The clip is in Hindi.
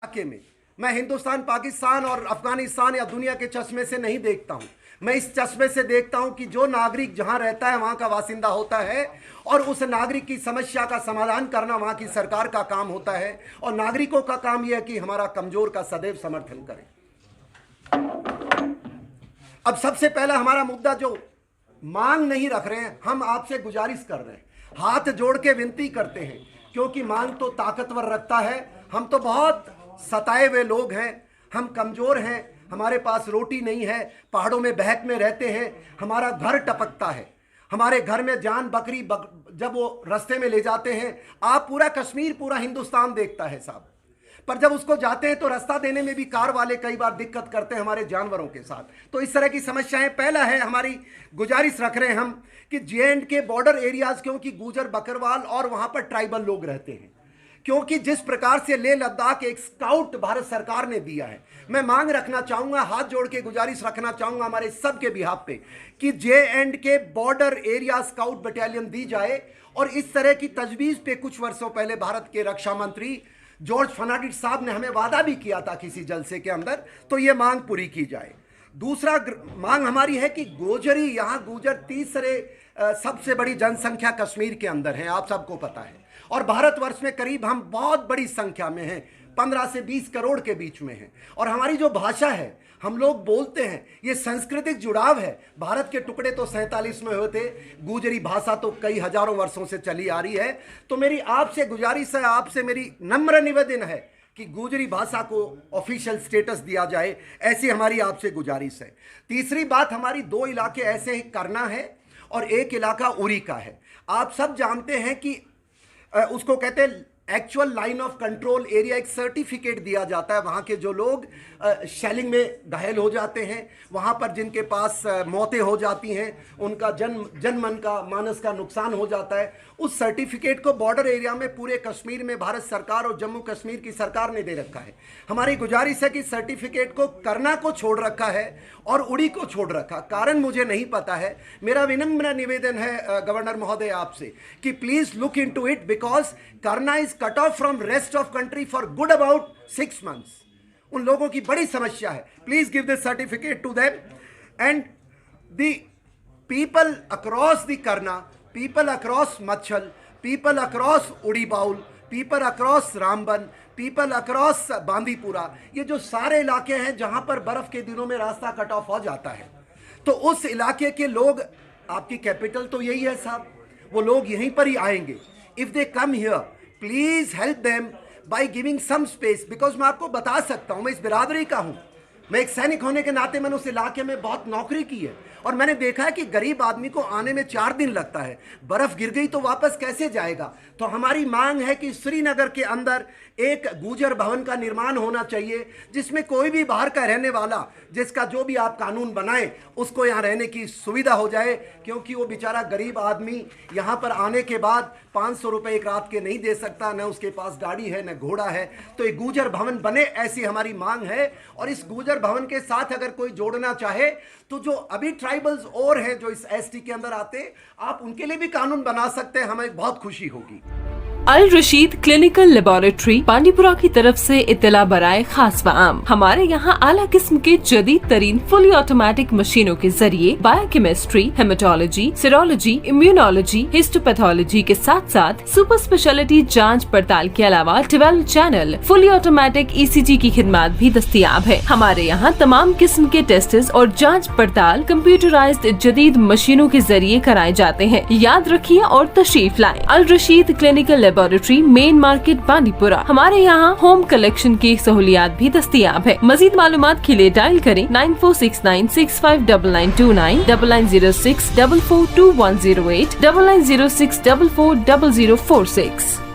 इलाके में मैं हिंदुस्तान, पाकिस्तान और अफगानिस्तान या दुनिया के चश्मे से नहीं देखता हूं। मैं इस चश्मे से देखता हूं कि जो नागरिक जहां रहता है वहां का बासिंदा होता है और उस नागरिक की समस्या का समाधान करना वहां की सरकार का काम होता है और नागरिकों का काम यह है कि हमारा कमजोर का सदैव समर्थन करें। अब सबसे पहला हमारा मुद्दा जो मांग नहीं रख रहे हैं, हम आपसे गुजारिश कर रहे हैं, हाथ जोड़ के विनती करते हैं, क्योंकि मांग तो ताकतवर रखता है। हम तो बहुत सताए हुए लोग हैं, हम कमजोर हैं, हमारे पास रोटी नहीं है, पहाड़ों में बहक में रहते हैं, हमारा घर टपकता है, हमारे घर में जान बकरी जब वो रास्ते में ले जाते हैं, आप पूरा कश्मीर, पूरा हिंदुस्तान देखता है साहब, पर जब उसको जाते हैं तो रास्ता देने में भी कार वाले कई बार दिक्कत करते हैं हमारे जानवरों के साथ। तो इस तरह की समस्याएं, पहला है हमारी गुजारिश रख रहे हैं हम कि जे.एंड के बॉर्डर एरियाज, क्योंकि गुजर बकरवाल और वहां पर ट्राइबल लोग रहते हैं, क्योंकि जिस प्रकार से लेह लद्दाख एक स्काउट भारत सरकार ने दिया है, मैं मांग रखना चाहूंगा, हाथ जोड़ के गुजारिश रखना चाहूंगा हमारे सबके बिहाफ पे कि जे.एंड के बॉर्डर एरिया स्काउट बटालियन दी जाए। और इस तरह की तजवीज पे कुछ वर्षों पहले भारत के रक्षा मंत्री जॉर्ज फर्नांडिस साहब ने हमें वादा भी किया था किसी जलसे के अंदर, तो ये मांग पूरी की जाए। दूसरा मांग हमारी है कि गोजरी, यहाँ गुजर तीसरे सबसे बड़ी जनसंख्या कश्मीर के अंदर है, आप सबको पता है, और भारतवर्ष में करीब हम बहुत बड़ी संख्या में हैं, 15 से 20 करोड़ के बीच में हैं, और हमारी जो भाषा है, हम लोग बोलते हैं, ये सांस्कृतिक जुड़ाव है। भारत के टुकड़े तो 47 में हुए थे, गुजरी भाषा तो कई हजारों वर्षों से चली आ रही है। तो मेरी आपसे गुजारिश है, आपसे मेरी नम्र निवेदन है कि गुजरी भाषा को ऑफिशियल स्टेटस दिया जाए, ऐसी हमारी आपसे गुजारिश है। तीसरी बात, हमारी 2 इलाके ऐसे ही करना है और एक इलाका उरी का है। आप सब जानते हैं कि उसको कहते हैं actual line of control area, एक सर्टिफिकेट दिया जाता है वहाँ के जो लोग शेलिंग में घायल हो जाते हैं, वहाँ पर जिनके पास मौतें हो जाती हैं, उनका जनमन का मानस का नुकसान हो जाता है, उस सर्टिफिकेट को बॉर्डर एरिया में पूरे कश्मीर में भारत सरकार और जम्मू कश्मीर की सरकार ने दे रखा है। हमारी गुजारिश है कि सर्टिफिकेट को करना को छोड़ रखा है और उड़ी को छोड़ रखा, कारण मुझे नहीं पता है। मेरा विनम्र निवेदन है गवर्नर महोदय आपसे कि please look into it, because Karnah is cut off from rest of country for good about 6 months। उन लोगों की बड़ी समस्या है, please give this certificate to them and the people across the Karnah, people across Machhal, people across Uri बाउल, people across Ramban, people across Bandipora, ये जो सारे इलाके हैं जहां पर बर्फ के दिनों में रास्ता कट ऑफ हो जाता है, तो उस इलाके के लोग, आपकी कैपिटल तो यही है साहब, वो लोग यहीं पर ही आएंगे। If they come here, please help them by giving some space, because मैं आपको बता सकता हूं, मैं इस बिरादरी का हूं, मैं एक सैनिक होने के नाते मैंने उस इलाके में बहुत नौकरी की है और मैंने देखा है कि गरीब आदमी को आने में 4 दिन लगता है, बर्फ गिर गई तो वापस कैसे जाएगा। तो हमारी मांग है कि श्रीनगर के अंदर एक गुजर भवन का निर्माण होना चाहिए, जिसमें कोई भी बाहर का रहने वाला, जिसका जो भी आप कानून बनाए, उसको यहाँ रहने की सुविधा हो जाए, क्योंकि वो बेचारा गरीब आदमी यहाँ पर आने के बाद 500 रुपये एक रात के नहीं दे सकता, न उसके पास गाड़ी है न घोड़ा है। तो एक गुजर भवन बने, ऐसी हमारी मांग है। और इस गुजर भवन के साथ अगर कोई जोड़ना चाहे तो जो अभी ट्राइबल्स और हैं जो इस एसटी के अंदर आते, आप उनके लिए भी कानून बना सकते हैं, हमें बहुत खुशी होगी। अल रशीद क्लिनिकल लेबोरेटरी बांदीपुरा की तरफ से इत्तला बराए खास व आम। हमारे यहाँ आला किस्म के जदीद तरीन फुली ऑटोमेटिक मशीनों के जरिए biochemistry, haematology, serology, immunology, histopathology के साथ साथ सुपर स्पेशलिटी जांच पड़ताल के अलावा 12 चैनल फुली ऑटोमेटिक ECG की खिदमत भी दस्तियाब है। हमारे यहाँ तमाम किस्म के टेस्ट और जाँच पड़ताल कंप्यूटराइज्ड जदीद मशीनों के जरिए कराए जाते हैं। याद रखिए और तशरीफ लाएं। Al Rashid clinical laboratory, main market Bandipora. हमारे यहाँ होम कलेक्शन की सहूलियात भी दस्तियाब है। मजीद मालूमात के लिए डायल करें 9469659929, 9906442108, 9906440046।